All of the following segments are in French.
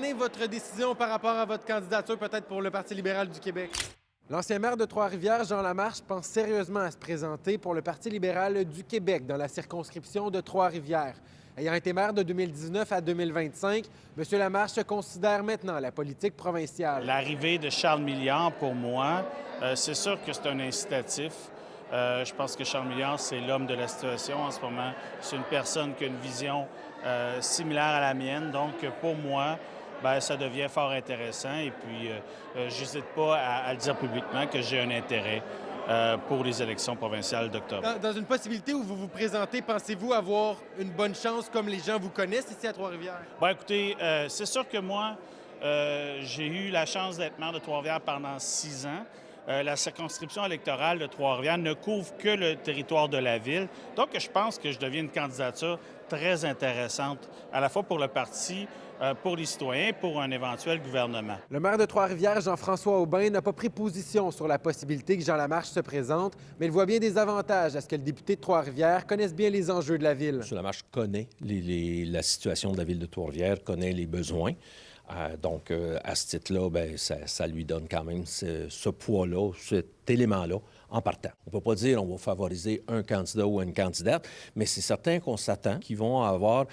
donner votre décision par rapport à votre candidature, peut-être pour le Parti libéral du Québec? L'ancien maire de Trois-Rivières, Jean Lamarche, pense sérieusement à se présenter pour le Parti libéral du Québec dans la circonscription de Trois-Rivières. Ayant été maire de 2019 à 2025, M. Lamarche considère maintenant la politique provinciale. L'arrivée de Charles Milliard, pour moi, c'est sûr que c'est un incitatif. Je pense que Charles Milliard, c'est l'homme de la situation en ce moment. C'est une personne qui a une vision similaire à la mienne. Donc, pour moi, bien, ça devient fort intéressant. Et puis, je n'hésite pas à le dire publiquement que j'ai un intérêt pour les élections provinciales d'octobre. Dans une possibilité où vous vous présentez, pensez-vous avoir une bonne chance comme les gens vous connaissent ici à Trois-Rivières? Bien, écoutez, c'est sûr que moi, j'ai eu la chance d'être maire de Trois-Rivières pendant 6 ans. La circonscription électorale de Trois-Rivières ne couvre que le territoire de la ville. Donc, je pense que je deviens une candidature très intéressante, à la fois pour le parti, pour les citoyens, pour un éventuel gouvernement. Le maire de Trois-Rivières, Jean-François Aubin, n'a pas pris position sur la possibilité que Jean Lamarche se présente, mais il voit bien des avantages à ce que le député de Trois-Rivières connaisse bien les enjeux de la ville. M. Lamarche connaît la situation de la ville de Trois-Rivières, connaît les besoins. Donc, à ce titre-là, bien, ça lui donne quand même ce poids-là, cet élément-là, en partant. On ne peut pas dire on va favoriser un candidat ou une candidate, mais c'est certain qu'on s'attend qu'ils vont avoir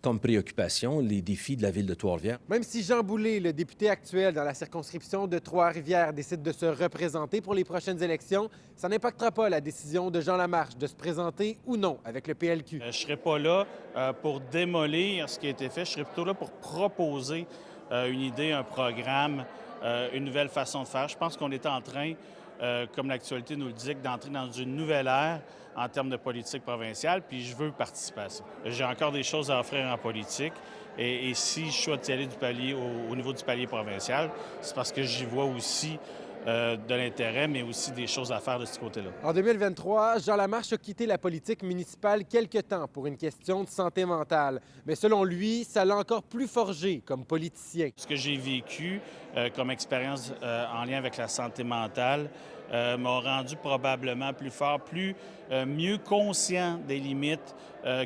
comme préoccupation les défis de la ville de Trois-Rivières. Même si Jean Boulet, le député actuel dans la circonscription de Trois-Rivières, décide de se représenter pour les prochaines élections, ça n'impactera pas la décision de Jean Lamarche de se présenter ou non avec le PLQ. Je ne serai pas là pour démolir ce qui a été fait. Je serai plutôt là pour proposer une idée, un programme, une nouvelle façon de faire. Je pense qu'on est en train, comme l'actualité nous le dit, d'entrer dans une nouvelle ère en termes de politique provinciale, puis je veux participer à ça. J'ai encore des choses à offrir en politique, et si je souhaite y aller du palier au niveau du palier provincial, c'est parce que j'y vois aussi de l'intérêt, mais aussi des choses à faire de ce côté-là. En 2023, Jean Lamarche a quitté la politique municipale quelque temps pour une question de santé mentale. Mais selon lui, ça l'a encore plus forgé comme politicien. Ce que j'ai vécu comme expérience en lien avec la santé mentale m'a rendu probablement plus fort, mieux conscient des limites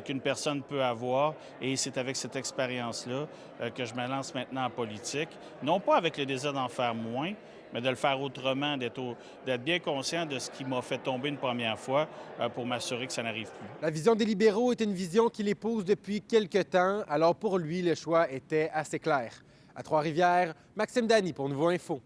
qu'une personne peut avoir. Et c'est avec cette expérience-là que je me lance maintenant en politique. Non pas avec le désir d'en faire moins, mais de le faire autrement, d'être bien conscient de ce qui m'a fait tomber une première fois pour m'assurer que ça n'arrive plus. La vision des libéraux est une vision qu'il épouse depuis quelque temps. Alors pour lui, le choix était assez clair. À Trois-Rivières, Maxime Dany pour Nouveau Info.